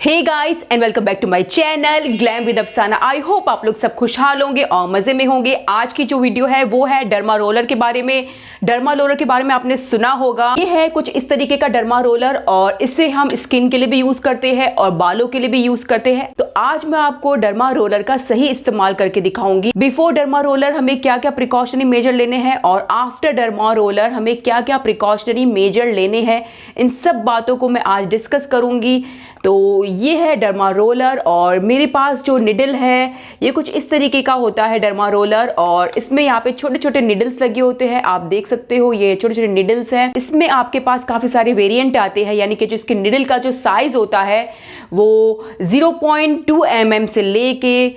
Hey guys and welcome back to my channel glam with Afsana. I hope आप लोग सब खुशहाल होंगे और मज़े में होंगे। आज की जो वीडियो है वो है डर्मा रोलर के बारे में। डर्मा रोलर के बारे में आपने सुना होगा। ये है कुछ इस तरीके का डर्मा रोलर और इसे हम स्किन के लिए भी यूज़ करते हैं और बालों के लिए भी यूज़ करते हैं। तो आज मैं आपको डर्मा रोलर का सही इस्तेमाल करके दिखाऊंगी। बिफोर डर्मा रोलर हमें क्या क्या प्रिकॉशनरी मेजर लेने हैं और आफ्टर डर्मा रोलर हमें क्या क्या प्रिकॉशनरी मेजर लेने हैं, इन सब बातों को मैं आज डिस्कस करूंगी। तो ये है डर्मा रोलर और मेरे पास जो निडल है ये कुछ इस तरीके का होता है डर्मा रोलर और इसमें यहाँ पे छोटे छोटे निडल्स लगे होते हैं। आप देख सकते हो ये छोटे छोटे निडल्स हैं। इसमें आपके पास काफ़ी सारे वेरिएंट आते हैं, यानी कि जो इसके निडल का जो साइज़ होता है वो 0.2 mm से लेके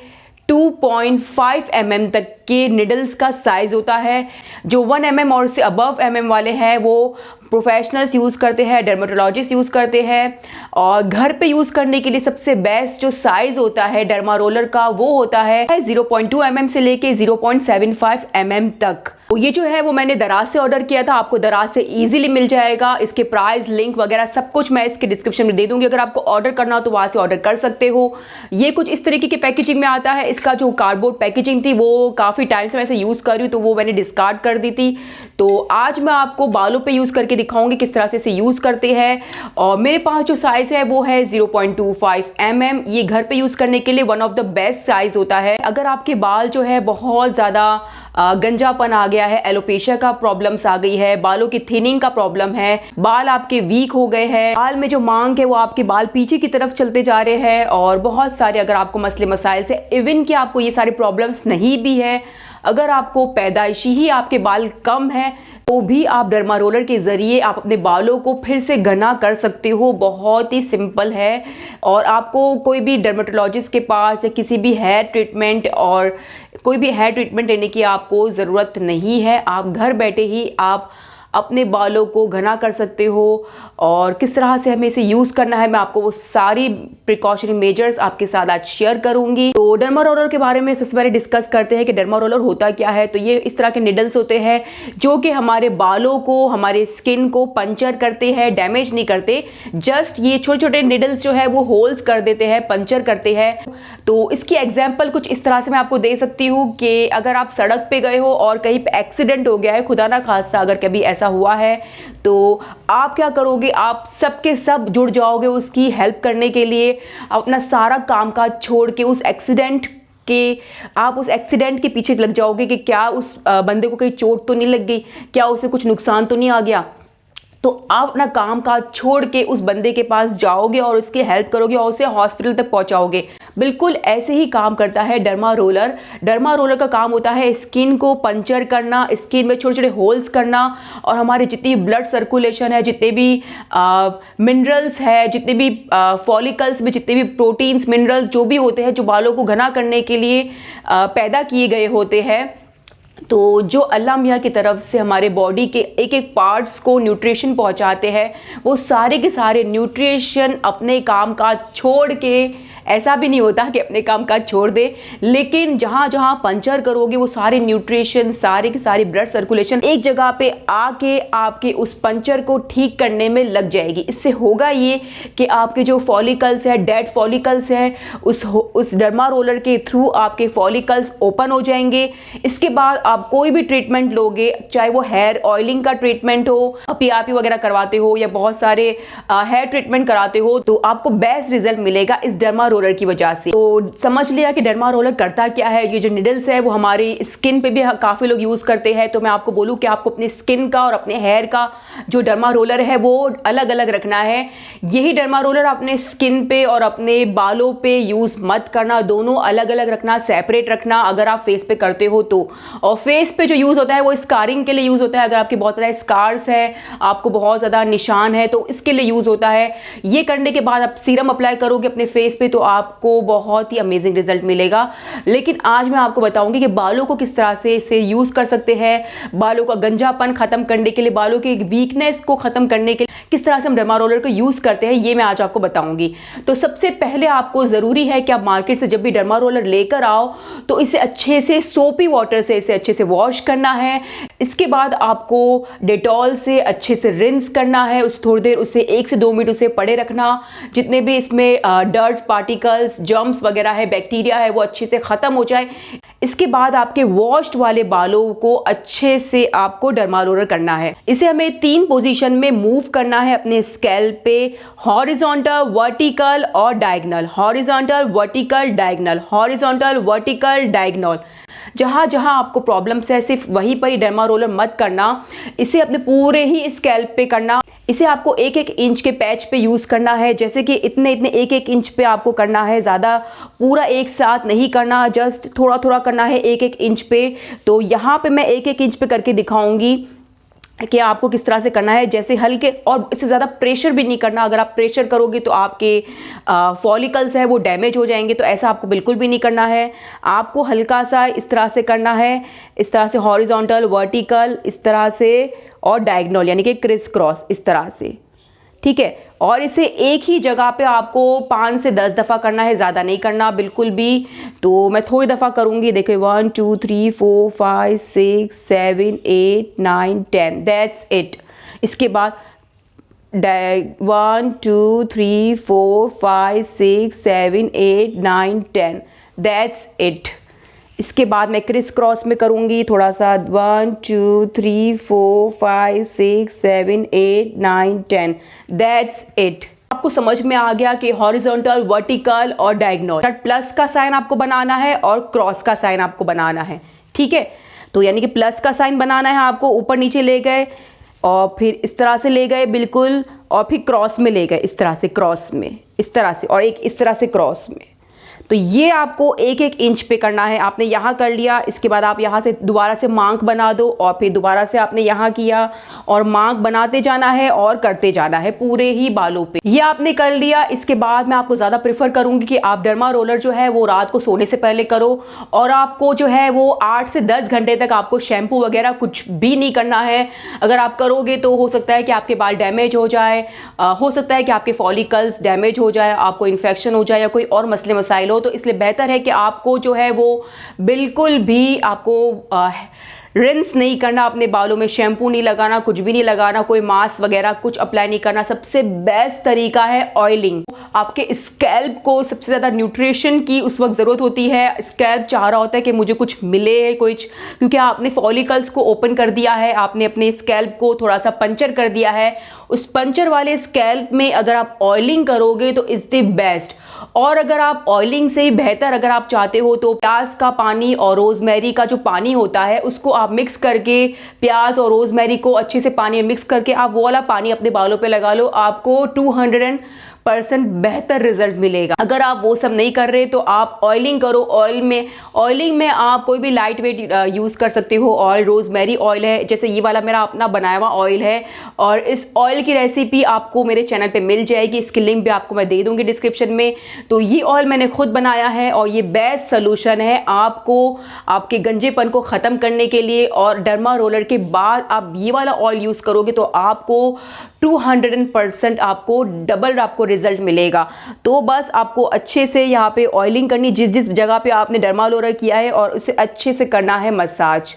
2.5 mm तक के निडल्स का साइज़ होता है। जो 1 mm और से अबव mm वाले हैं वो प्रोफेशनल्स यूज़ करते हैं, डर्मेटोलॉजिस्ट यूज़ करते हैं। और घर पे यूज़ करने के लिए सबसे बेस्ट जो साइज़ होता है डर्मा रोलर का वो होता है 0.2 mm से लेके 0.75 mm तक। तो ये जो है वो मैंने दराज से ऑर्डर किया था। आपको दराज से इजीली मिल जाएगा। इसके प्राइस, लिंक वगैरह सब कुछ मैं इसके डिस्क्रिप्शन में दे दूंगी। अगर आपको ऑर्डर करना हो तो वहाँ से ऑर्डर कर सकते हो। ये कुछ इस तरीके की पैकेजिंग में आता है। इसका जो कार्डबोर्ड पैकेजिंग थी वो काफ़ी टाइम से मैं इसे यूज़ कर रही हूँ तो वो मैंने डिस्कार्ड कर दी थी। तो आज मैं आपको बालों पे यूज़ करके दिखाऊंगी किस तरह से इसे यूज़ करते हैं। और मेरे पास जो साइज़ है वो है 0.25 mm। ये घर पे यूज़ करने के लिए one of the best size होता है। अगर आपके बाल जो है बहुत ज़्यादा गंजापन आ गया है, एलोपेशिया का प्रॉब्लम्स आ गई है, बालों की थिनिंग का प्रॉब्लम है, बाल आपके वीक हो गए हैं, बाल में जो मांग है वो आपके बाल पीछे की तरफ चलते जा रहे हैं और बहुत सारे अगर आपको मसले मसाइल से इवन कि आपको ये सारे प्रॉब्लम्स नहीं भी है, अगर आपको पैदाइशी ही आपके बाल कम है तो भी आप डर्मा रोलर के ज़रिए आप अपने बालों को फिर से घना कर सकते हो। बहुत ही सिंपल है और आपको कोई भी डर्मेटोलॉजिस्ट के पास या किसी भी हेयर ट्रीटमेंट और कोई भी हेयर ट्रीटमेंट लेने की आपको ज़रूरत नहीं है। आप घर बैठे ही आप अपने बालों को घना कर सकते हो। और किस तरह से हमें इसे यूज़ करना है मैं आपको वो सारी प्रिकॉशनरी मेजर्स आपके साथ आज शेयर करूंगी। तो डर्मा रोलर के बारे में सबसे पहले डिस्कस करते हैं कि डर्मा रोलर होता क्या है। तो ये इस तरह के निडल्स होते हैं जो कि हमारे बालों को, हमारे स्किन को पंचर करते हैं, डैमेज नहीं करते। जस्ट ये छोटे छोटे निडल्स जो है वो होल्स कर देते हैं, पंचर करते हैं। तो इसकी एग्जाम्पल कुछ इस तरह से मैं आपको दे सकती हूँ कि अगर आप सड़क पे गए हो और कहीं पे एक्सीडेंट हो गया है, खुदा ना खास्ता अगर कभी ऐसा हुआ है, तो आप क्या करोगे, आप सबके सब जुड़ जाओगे उसकी हेल्प करने के लिए। अपना सारा काम काज छोड़ के उस एक्सीडेंट के पीछे लग जाओगे कि क्या उस बंदे को कहीं चोट तो नहीं लग गई, क्या उसे कुछ नुकसान तो नहीं आ गया। तो आप अपना काम काज छोड़ के उस बंदे के पास जाओगे और उसकी हेल्प करोगे और उसे हॉस्पिटल तक पहुंचाओगे। बिल्कुल ऐसे ही काम करता है डर्मा रोलर। डर्मा रोलर का काम होता है स्किन को पंचर करना, स्किन में छोटे छोटे होल्स करना और हमारे जितनी ब्लड सर्कुलेशन है, जितने भी मिनरल्स है, जितने भी फॉलिकल्स में जितने भी प्रोटीन्स, मिनरल्स जो भी होते हैं जो बालों को घना करने के लिए पैदा किए गए होते हैं, तो जो अल्लाह मियाँ की तरफ से हमारे बॉडी के एक एक पार्ट्स को न्यूट्रिशन पहुंचाते हैं, वो सारे के सारे न्यूट्रिशन अपने काम काज छोड़ के, ऐसा भी नहीं होता कि अपने काम काज छोड़ दे, लेकिन जहाँ जहाँ पंचर करोगे वो सारे न्यूट्रिशन, सारे की सारी ब्लड सर्कुलेशन एक जगह पे आके आपके उस पंचर को ठीक करने में लग जाएगी। इससे होगा ये कि आपके जो फॉलिकल्स है, डेड फॉलिकल्स है, उस डर्मा रोलर के थ्रू आपके फॉलिकल्स ओपन हो जाएंगे। इसके बाद आप कोई भी ट्रीटमेंट लोगे, चाहे वो हेयर ऑयलिंग का ट्रीटमेंट हो, पीआरपी वगैरह करवाते हो या बहुत सारे हेयर ट्रीटमेंट कराते हो, तो आपको बेस्ट रिजल्ट मिलेगा इस डर्मा रोलर की वजह से। तो समझ लिया कि डर्मा रोलर करता क्या है। ये जो निडल्स है वो हमारी स्किन पे भी काफ़ी लोग यूज़ करते हैं। तो मैं आपको बोलूँ कि आपको अपनी स्किन का और अपने हेयर का जो डर्मा रोलर है वो अलग अलग रखना है। यही डर्मा रोलर अपने स्किन पे और अपने बालों पे यूज़ मत करना, दोनों अलग अलग रखना, सेपरेट रखना अगर आप फेस पे करते हो तो। और फेस पे जो यूज़ होता है वो स्कारिंग के लिए यूज़ होता है। अगर आपके बहुत ज़्यादा स्कार्स है, आपको बहुत ज़्यादा निशान है, तो इसके लिए यूज़ होता है। ये करने के बाद आप सीरम अप्लाई करोगे अपने फेस पे तो आपको बहुत ही अमेजिंग रिजल्ट मिलेगा। लेकिन आज मैं आपको बताऊंगी कि बालों को किस तरह से इसे यूज़ कर सकते हैं, बालों का गंजापन ख़त्म करने के लिए, बालों की वीकनेस को ख़त्म करने के लिए किस तरह से हम डर्मा रोलर को यूज़ करते हैं, ये मैं आज आपको बताऊंगी। तो सबसे पहले आपको ज़रूरी है कि आप मार्केट से जब भी डर्मा रोलर लेकर आओ तो इसे अच्छे से सोपी वाटर से इसे अच्छे से वॉश करना है। इसके बाद आपको डेटॉल से अच्छे से रिंस करना है, उस थोड़ी देर उसे 1 से 2 मिनट उसे पड़े रखना। जितने भी इसमें डर्ट पार्टिकल्स, जर्म्स वगैरह है, बैक्टीरिया है, वो अच्छे से ख़त्म हो जाए। इसके बाद आपके वॉश्ड वाले बालों को अच्छे से आपको डर्मा रोलर करना है। इसे हमें 3 पोजीशन में मूव करना है अपने स्कैल्प पे, हॉरिजॉन्टल, वर्टिकल और diagonal. Horizontal, vertical, diagonal, horizontal, vertical, diagonal. जहाँ जहाँ आपको प्रॉब्लम्स है सिर्फ वहीं पर ही डर्मा रोलर मत करना, इसे अपने पूरे ही स्कैल्प पे करना। इसे आपको 1-1 इंच के पैच पे यूज़ करना है, जैसे कि इतने 1-1 इंच पे आपको करना है, ज़्यादा पूरा एक साथ नहीं करना, जस्ट थोड़ा थोड़ा करना है 1-1 इंच पे। तो यहाँ पे मैं 1-1 इंच पे करके दिखाऊंगी कि आपको किस तरह से करना है। जैसे हल्के, और इससे ज़्यादा प्रेशर भी नहीं करना। अगर आप प्रेशर करोगे तो आपके फॉलिकल्स है वो डैमेज हो जाएंगे, तो ऐसा आपको बिल्कुल भी नहीं करना है। आपको हल्का सा इस तरह से करना है, इस तरह से हॉरिजॉन्टल, वर्टिकल, इस तरह से, और डायगोनल यानी कि क्रिस क्रॉस, इस तरह से, ठीक है। और इसे एक ही जगह पे आपको 5 से 10 दफ़ा करना है, ज़्यादा नहीं करना बिल्कुल भी। तो मैं थोड़ी दफ़ा करूँगी, देखो 1 2 3 4 5 6 7 8 9 10, दैट्स इट। इसके बाद 1 2 3 4 5 6 7 8 9 10, दैट्स इट। इसके बाद मैं क्रिस क्रॉस में करूँगी थोड़ा सा, 1 2 3 4 5 6 7 8 9 10, दैट्स इट। आपको समझ में आ गया कि हॉरिजॉन्टल, वर्टिकल और डायगोनल, प्लस का साइन आपको बनाना है और क्रॉस का साइन आपको बनाना है, ठीक है। तो यानी कि प्लस का साइन बनाना है आपको, ऊपर नीचे ले गए और फिर इस तरह से ले गए बिल्कुल, और फिर क्रॉस में ले गए, इस तरह से क्रॉस में, इस तरह से, और एक इस तरह से क्रॉस में। तो ये आपको 1-1 इंच पे करना है। आपने यहाँ कर लिया, इसके बाद आप यहाँ से दोबारा से मांक बना दो, और फिर दोबारा से आपने यहाँ किया, और मांक बनाते जाना है और करते जाना है पूरे ही बालों पे। ये आपने कर लिया। इसके बाद मैं आपको ज़्यादा प्रेफर करूँगी कि आप डर्मा रोलर जो है वो रात को सोने से पहले करो, और आपको जो है वो 8 से 10 घंटे तक आपको शैम्पू वगैरह कुछ भी नहीं करना है। अगर आप करोगे तो हो सकता है कि आपके बाल डैमेज हो जाए, हो सकता है कि आपके फॉलिकल्स डैमेज हो जाए, आपको इन्फेक्शन हो जाए या कोई और मसले मसाइल। तो इसलिए बेहतर है कि आपको जो है वो बिल्कुल भी आपको रिंस नहीं करना, अपने बालों में शैम्पू नहीं लगाना, कुछ भी नहीं लगाना, कोई मास्क वगैरह कुछ अप्लाई नहीं करना। सबसे बेस्ट तरीका है ऑयलिंग। आपके स्कैल्प को सबसे ज़्यादा न्यूट्रिशन की उस वक्त ज़रूरत होती है। स्कैल्प चाह रहा होता है कि मुझे कुछ मिले कुछ, क्योंकि आपने फॉलिकल्स को ओपन कर दिया है, आपने अपने स्कैल्प को थोड़ा सा पंचर कर दिया है। उस पंचर वाले स्कैल्प में अगर आप ऑयलिंग करोगे तो इज़ द बेस्ट। और अगर आप ऑयलिंग से बेहतर अगर आप चाहते हो तो प्याज का पानी और रोज़मेरी का जो पानी होता है उसको आप मिक्स करके, प्याज और रोज़मेरी को अच्छे से पानी में मिक्स करके आप वो वाला पानी अपने बालों पे लगा लो, आपको 200% बेहतर रिजल्ट मिलेगा। अगर आप वो सब नहीं कर रहे तो आप ऑयलिंग करो। ऑयलिंग में आप कोई भी लाइट वेट यूज़ कर सकते हो। ऑयल रोज़मेरी ऑयल है, जैसे ये वाला मेरा अपना बनाया हुआ ऑयल है, और इस ऑयल की रेसिपी आपको मेरे चैनल पे मिल जाएगी, इसकी लिंक भी आपको मैं दे दूँगी डिस्क्रिप्शन में। तो ये ऑयल मैंने खुद बनाया है और ये बेस्ट सोल्यूशन है आपको आपके गंजेपन को ख़त्म करने के लिए। और डर्मा रोलर के बाद आप ये वाला ऑयल यूज़ करोगे तो आपको 200% आपको डबल आपको रिजल्ट मिलेगा। तो बस आपको अच्छे से यहाँ पे ऑयलिंग करनी, जिस जिस जगह पे आपने डर्मा रोलर किया है, और उसे अच्छे से करना है मसाज।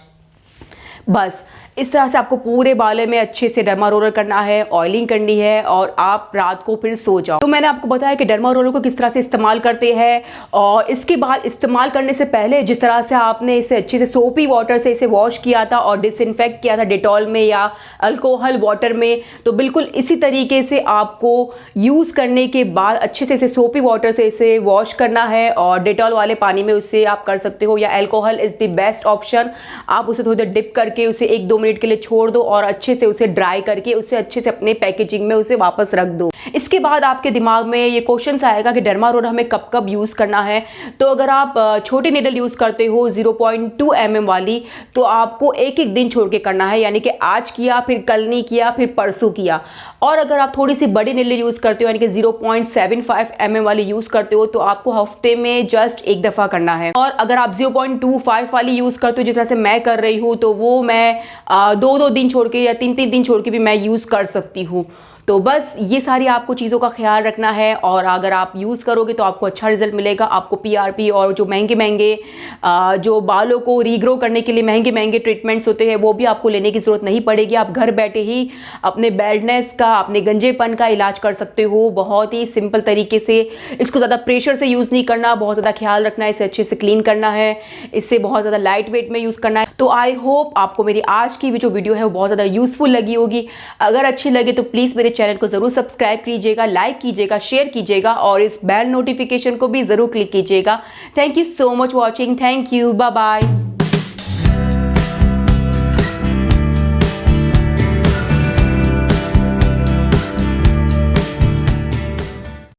बस इस तरह से आपको पूरे बालों में अच्छे से डर्मा रोलर करना है, ऑयलिंग करनी है, और आप रात को फिर सो जाओ। तो मैंने आपको बताया कि डर्मा रोलर को किस तरह से इस्तेमाल करते हैं, और इसके बाद इस्तेमाल करने से पहले जिस तरह से आपने इसे अच्छे से सोपी वाटर से इसे वॉश किया था और डिसइंफेक्ट किया था डेटॉल में या अल्कोहल वाटर में, तो बिल्कुल इसी तरीके से आपको यूज़ करने के बाद अच्छे से इसे सोपी वाटर से इसे वॉश करना है, और डेटॉल वाले पानी में उसे आप कर सकते हो, या alcohol is the best option. आप उसे थोड़ी देर डिप करके उसे 1-2 मिनट मिनट के लिए छोड़ दो और अच्छे से उसे ड्राई करके उसे अच्छे से अपने पैकेजिंग में उसे वापस रख दो। इसके बाद आपके दिमाग में ये क्वेश्चन आएगा कि डर्मा रोलर हमें कब कब यूज़ करना है। तो अगर आप छोटी नीडल यूज़ करते हो 0.2 mm वाली, तो आपको एक एक दिन छोड़ के करना है, यानी कि आज किया, फिर कल नहीं किया, फिर परसों किया। और अगर आप थोड़ी सी बड़ी नीडल यूज़ करते हो, यानी कि 0.75 mm वाली यूज़ करते हो, तो आपको हफ्ते में जस्ट एक दफ़ा करना है। और अगर आप 0.25 वाली यूज़ करते हो, जिस तरह से मैं कर रही हूँ, तो वो मैं 2-2 दिन छोड़ के या 3-3 दिन छोड़ के भी मैं यूज़ कर सकती हूँ। तो बस ये सारी आपको चीज़ों का ख्याल रखना है, और अगर आप यूज़ करोगे तो आपको अच्छा रिजल्ट मिलेगा। आपको PRP और जो महंगे महंगे जो बालों को रीग्रो करने के लिए महंगे महंगे ट्रीटमेंट्स होते हैं, वो भी आपको लेने की ज़रूरत नहीं पड़ेगी। आप घर बैठे ही अपने बैल्डनेस का, अपने गंजेपन का इलाज कर सकते हो बहुत ही सिंपल तरीके से। इसको ज़्यादा प्रेशर से यूज़ नहीं करना, बहुत ज़्यादा ख्याल रखना है, इसे अच्छे से क्लीन करना है, इससे बहुत ज़्यादा लाइट वेट में यूज़ करना है। तो आई होप आपको मेरी आज की जो वीडियो है वो बहुत ज़्यादा यूज़फुल लगी होगी। अगर अच्छी लगे तो प्लीज़ मेरे चैनल को ज़रूर सब्सक्राइब कीजिएगा, लाइक कीजिएगा, शेयर कीजिएगा और इस बेल नोटिफिकेशन को भी ज़रूर क्लिक कीजिएगा। Thank you so much watching. Thank you, bye bye.